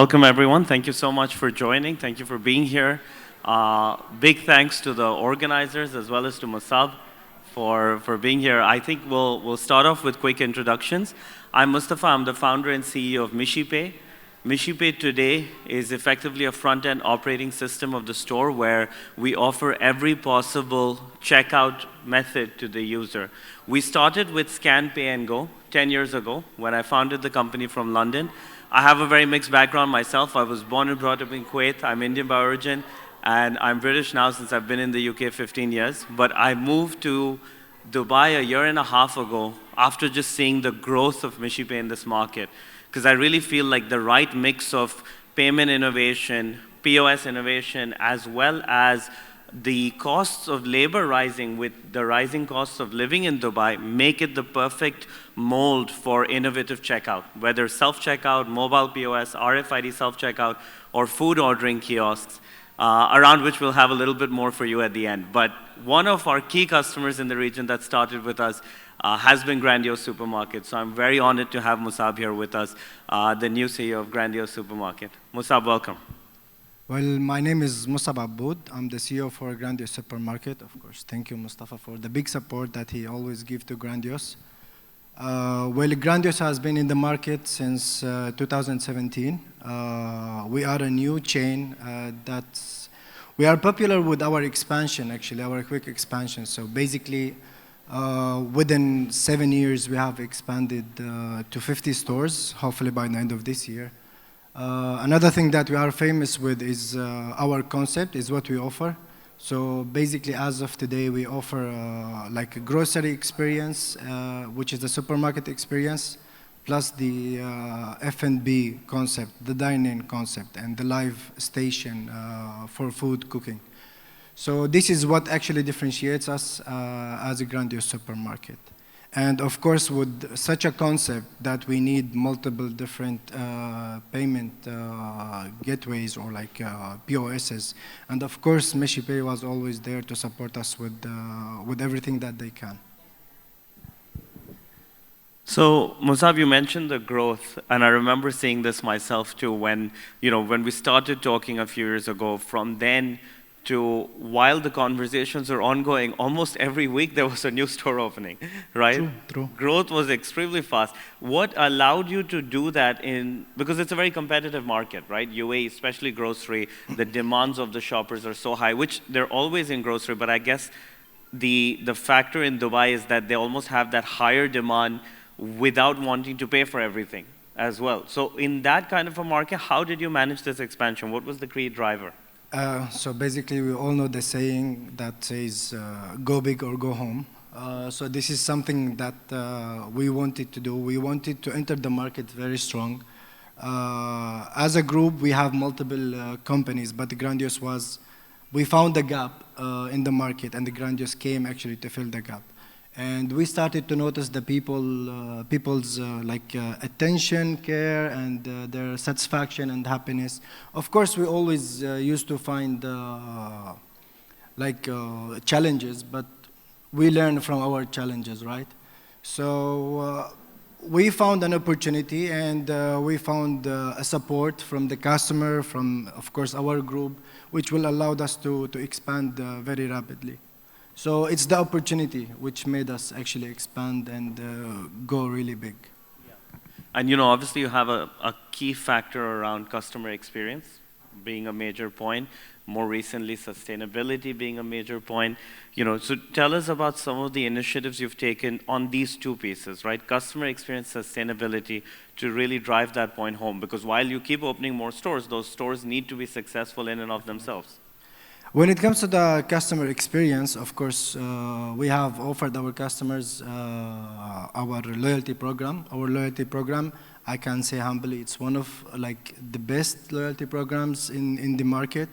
Welcome, everyone. Thank you so much for joining. Thank you for being here. Big thanks to the organizers as well as to Mussaab for being here. I think we'll start off with quick introductions. I'm Mustafa. I'm the founder and CEO of MishiPay. MishiPay today is effectively a front-end operating system of the store where we offer every possible checkout method to the user. We started with Scan, Pay, and Go 10 years ago when I founded the company from London. I have a very mixed background myself. I was born and brought up in Kuwait. I'm Indian by origin, and I'm British now since I've been in the UK 15 years. But I moved to Dubai a year and a half ago after just seeing the growth of MishiPay in this market, because I really feel like the right mix of payment innovation, POS innovation, as well as the costs of labor rising with the rising costs of living in Dubai make it the perfect mold for innovative checkout, whether self-checkout, mobile POS, RFID self-checkout, or food ordering kiosks, around which we'll have a little bit more for you at the end. But one of our key customers in the region that started with us has been Grandiose Supermarket. So I'm very honored to have Mussaab here with us, the new CEO of Grandiose Supermarket. Mussaab, welcome. Well, my name is Mussaab Aboud. I'm the CEO for Grandiose Supermarket, of course. Thank you, Mustafa, for the big support that he always gives to Grandiose. Well, Grandiose has been in the market since 2017. We are a new chain we are popular with our expansion, actually, our quick expansion. So basically, within 7 years, we have expanded to 50 stores, hopefully by the end of this year. Another thing that we are famous with is our concept, is what we offer. So basically, as of today, we offer like a grocery experience, which is the supermarket experience, plus the F&B concept, the dine-in concept, and the live station for food cooking. So this is what actually differentiates us as a Grandiose Supermarket. And of course, with such a concept that we need multiple different payment gateways or like POSs. And of course, MishiPay was always there to support us with everything that they can. So, Mussaab, you mentioned the growth, and I remember seeing this myself too when we started talking a few years ago. From then to while the conversations are ongoing, almost every week there was a new store opening, right? True. Growth was extremely fast. What allowed you to do that because it's a very competitive market, right? UAE, especially grocery, the demands of the shoppers are so high, which they're always in grocery, but I guess the factor in Dubai is that they almost have that higher demand without wanting to pay for everything as well. So in that kind of a market, how did you manage this expansion? What was the key driver? So basically, we all know the saying that says, go big or go home. So this is something that we wanted to do. We wanted to enter the market very strong. As a group, we have multiple companies, but the Grandiose we found a gap in the market, and the Grandiose came actually to fill the gap. And we started to notice the people's attention, care, and their satisfaction and happiness. Of course, we always used to find challenges, but we learn from our challenges, right? So we found an opportunity, and we found a support from the customer, from, of course, our group, which will allow us to expand very rapidly. So it's the opportunity which made us actually expand and go really big. Yeah. And obviously you have a key factor around customer experience being a major point. More recently, sustainability being a major point. So tell us about some of the initiatives you've taken on these two pieces, right? Customer experience, sustainability, to really drive that point home. Because while you keep opening more stores, those stores need to be successful in and of themselves. When it comes to the customer experience, of course, we have offered our customers our loyalty program. Our loyalty program, I can say humbly, it's one of the best loyalty programs in the market,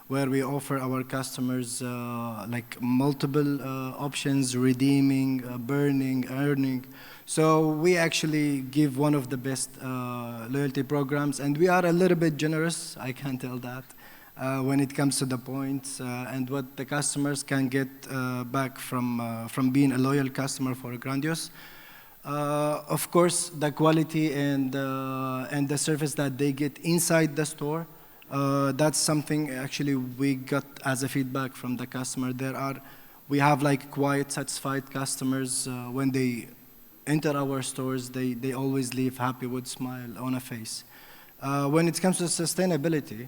where we offer our customers multiple options, redeeming, burning, earning. So we actually give one of the best loyalty programs, and we are a little bit generous, I can tell that. When it comes to the points and what the customers can get back from being a loyal customer for Grandiose. Of course, the quality and the service that they get inside the store, that's something actually we got as a feedback from the customer. We have like quite satisfied customers when they enter our stores. They always leave happy with smile on a face. When it comes to sustainability,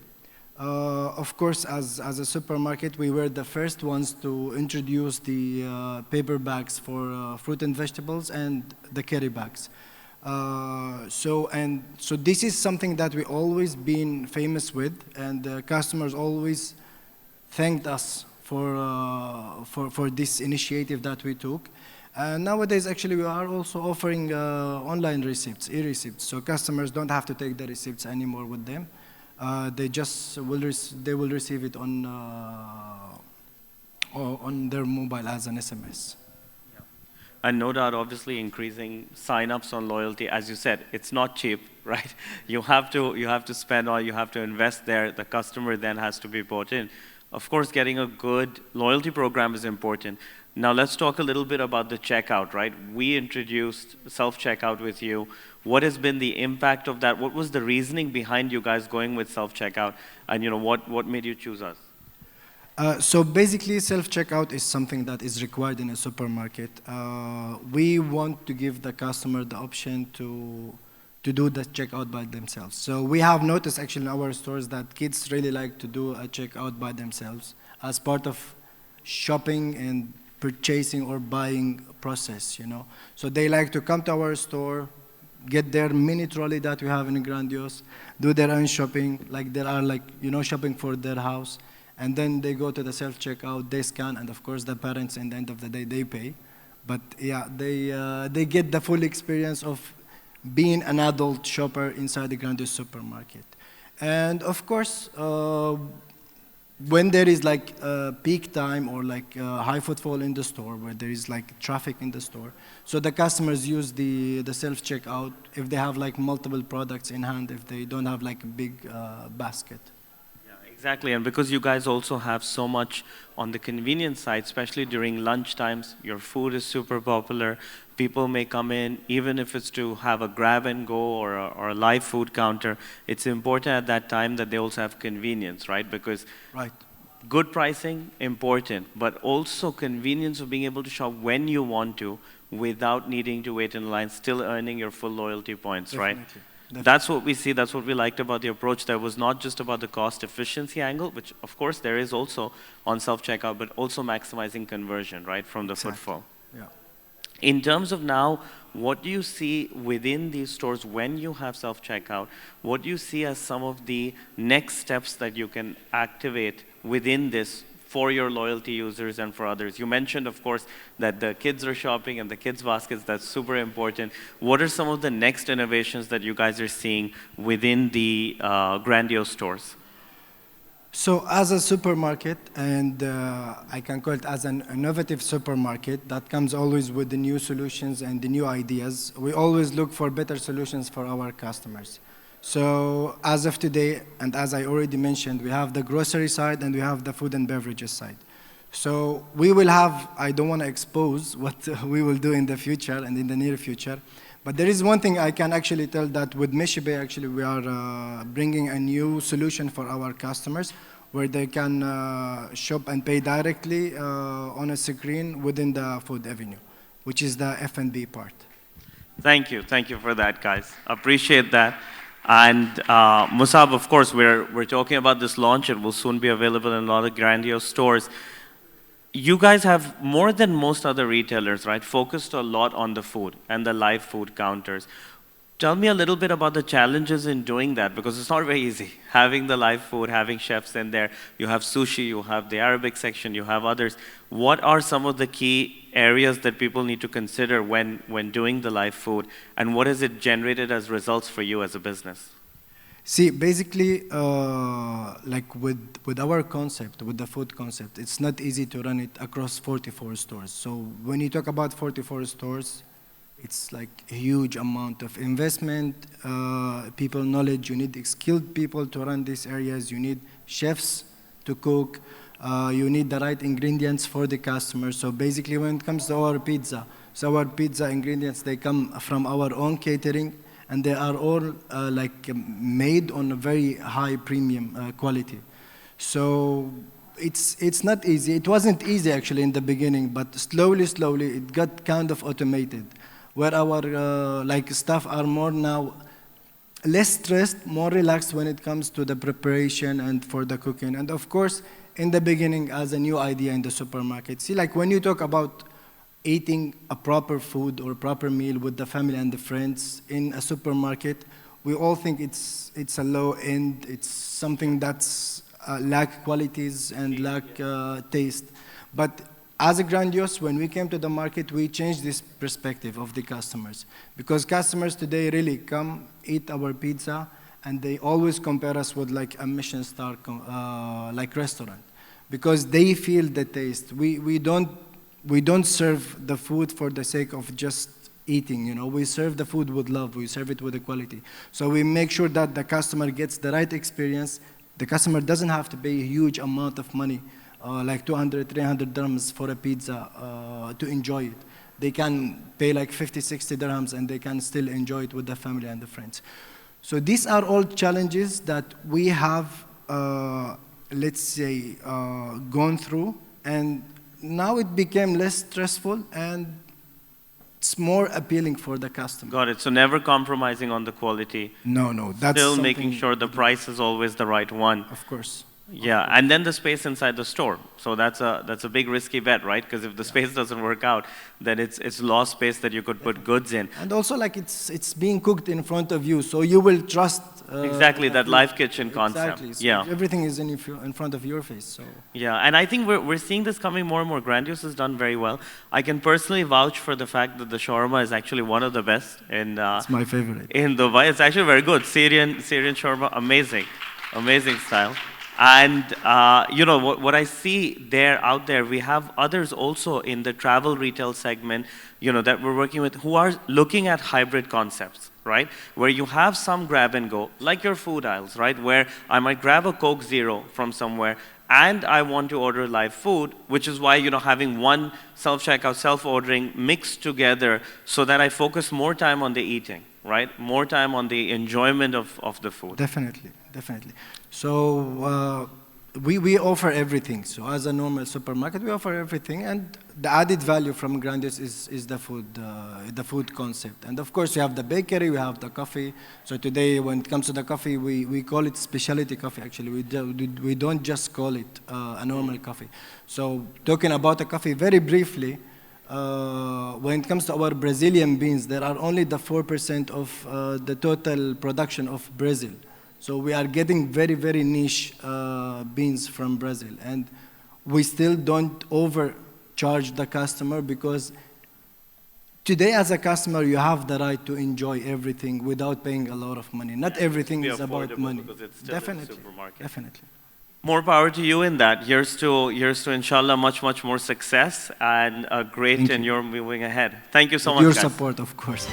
of course, as a supermarket, we were the first ones to introduce the paper bags for fruit and vegetables and the carry bags. So this is something that we always been famous with, and customers always thanked us for this initiative that we took. And nowadays, actually, we are also offering online receipts, e-receipts, so customers don't have to take the receipts anymore with them. They will receive it on their mobile as an SMS. Yeah. And no doubt, obviously, increasing sign-ups on loyalty, as you said, it's not cheap, right? You have to spend or you have to invest there. The customer then has to be bought in. Of course, getting a good loyalty program is important. Now let's talk a little bit about the checkout, right? We introduced self-checkout with you. What has been the impact of that? What was the reasoning behind you guys going with self-checkout? And what made you choose us? So basically, self-checkout is something that is required in a supermarket. We want to give the customer the option to do the checkout by themselves. So we have noticed actually in our stores that kids really like to do a checkout by themselves as part of shopping and purchasing or buying process, So they like to come to our store, get their mini trolley that we have in Grandiose, do their own shopping, like they are shopping for their house, and then they go to the self-checkout, they scan, and of course the parents, at the end of the day, they pay. But yeah, they get the full experience of being an adult shopper inside the Grandiose supermarket. And of course, when there is like peak time or like high footfall in the store, where there is like traffic in the store, so the customers use the self-checkout if they have like multiple products in hand, if they don't have like a big basket. Yeah, exactly, and because you guys also have so much on the convenience side, especially during lunch times, your food is super popular. People may come in, even if it's to have a grab and go or a live food counter, it's important at that time that they also have convenience, right? Because good pricing, important, but also convenience of being able to shop when you want to without needing to wait in line, still earning your full loyalty points, right? Definitely. That's what we see, that's what we liked about the approach. That was not just about the cost efficiency angle, which of course there is also on self-checkout, but also maximizing conversion, right, from the footfall. Yeah. In terms of now, what do you see within these stores when you have self-checkout? What do you see as some of the next steps that you can activate within this for your loyalty users and for others? You mentioned, of course, that the kids are shopping and the kids' baskets, that's super important. What are some of the next innovations that you guys are seeing within the Grandiose stores? So as a supermarket, and I can call it as an innovative supermarket that comes always with the new solutions and the new ideas, we always look for better solutions for our customers. So as of today, and as I already mentioned, we have the grocery side and we have the food and beverages side. So we will have, I don't want to expose what we will do in the future and in the near future, but there is one thing I can actually tell, that with MishiPay, actually, we are bringing a new solution for our customers where they can shop and pay directly on a screen within the food avenue, which is the F&B part. Thank you for that, guys. Appreciate that. And Mussaab, of course, we're talking about this launch. It will soon be available in a lot of Grandiose stores. You guys have, more than most other retailers, right, focused a lot on the food and the live food counters. Tell me a little bit about the challenges in doing that, because it's not very easy. Having the live food, having chefs in there, you have sushi, you have the Arabic section, you have others. What are some of the key areas that people need to consider when doing the live food, and what has it generated as results for you as a business? See, basically, like with our concept, with the food concept, it's not easy to run it across 44 stores. So when you talk about 44 stores, it's like a huge amount of investment, people knowledge. You need skilled people to run these areas. You need chefs to cook. You need the right ingredients for the customer. So basically, when it comes to our pizza, so our pizza ingredients, they come from our own catering, and they are all made on a very high premium quality. So it's not easy. It wasn't easy actually in the beginning, but slowly it got kind of automated, where our staff are more now less stressed, more relaxed when it comes to the preparation and for the cooking. And of course, in the beginning, as a new idea in the supermarket, see, like when you talk about eating a proper food or proper meal with the family and the friends in a supermarket, we all think it's a low end, it's something that's lack qualities and lack taste. But as a Grandiose, when we came to the market, we changed this perspective of the customers. Because customers today really come, eat our pizza, and they always compare us with like a Michelin star restaurant. Because they feel the taste. We don't serve the food for the sake of just eating, you know. We serve the food with love, we serve it with the quality. So we make sure that the customer gets the right experience. The customer doesn't have to pay a huge amount of money, like 200, 300 dirhams for a pizza to enjoy it. They can pay like 50, 60 dirhams and they can still enjoy it with the family and the friends. So these are all challenges that we have, let's say, gone through, and now it became less stressful and it's more appealing for the customer. Got it. So never compromising on the quality. No, that's still making sure the price is always the right one. Of course. Yeah, and then the space inside the store. So that's a big risky bet, right? Because if the space doesn't work out, then it's lost space that you could put goods in. And also, like it's being cooked in front of you, so you will trust. Exactly, that live kitchen concept. Exactly. So yeah. Everything is in front of your face. So. Yeah, and I think we're seeing this coming more and more. Grandiose has done very well. I can personally vouch for the fact that the shawarma is actually one of the best in. It's my favorite. In Dubai, it's actually very good. Syrian shawarma, amazing style. And you know what I see out there, we have others also in the travel retail segment, you know, that we're working with, who are looking at hybrid concepts, right? Where you have some grab and go, like your food aisles, right? Where I might grab a Coke Zero from somewhere, and I want to order live food, which is why, you know, having one self-checkout, self-ordering mixed together, so that I focus more time on the eating, right? More time on the enjoyment of the food. Definitely. So we offer everything. So as a normal supermarket, we offer everything, and the added value from Grandiose is the food concept. And of course, we have the bakery, we have the coffee. So today, when it comes to the coffee, we call it specialty coffee. Actually, we don't just call it a normal coffee. So talking about the coffee very briefly. When it comes to our Brazilian beans, there are only the 4% of the total production of Brazil. So we are getting very, very niche beans from Brazil. And we still don't overcharge the customer, because today as a customer, you have the right to enjoy everything without paying a lot of money. Not everything is about money. It's still Definitely, a supermarket. Definitely. More power to you in that. Here's to inshallah much more success and a great tenure moving ahead. Thank you so much, Your guys. support, of course.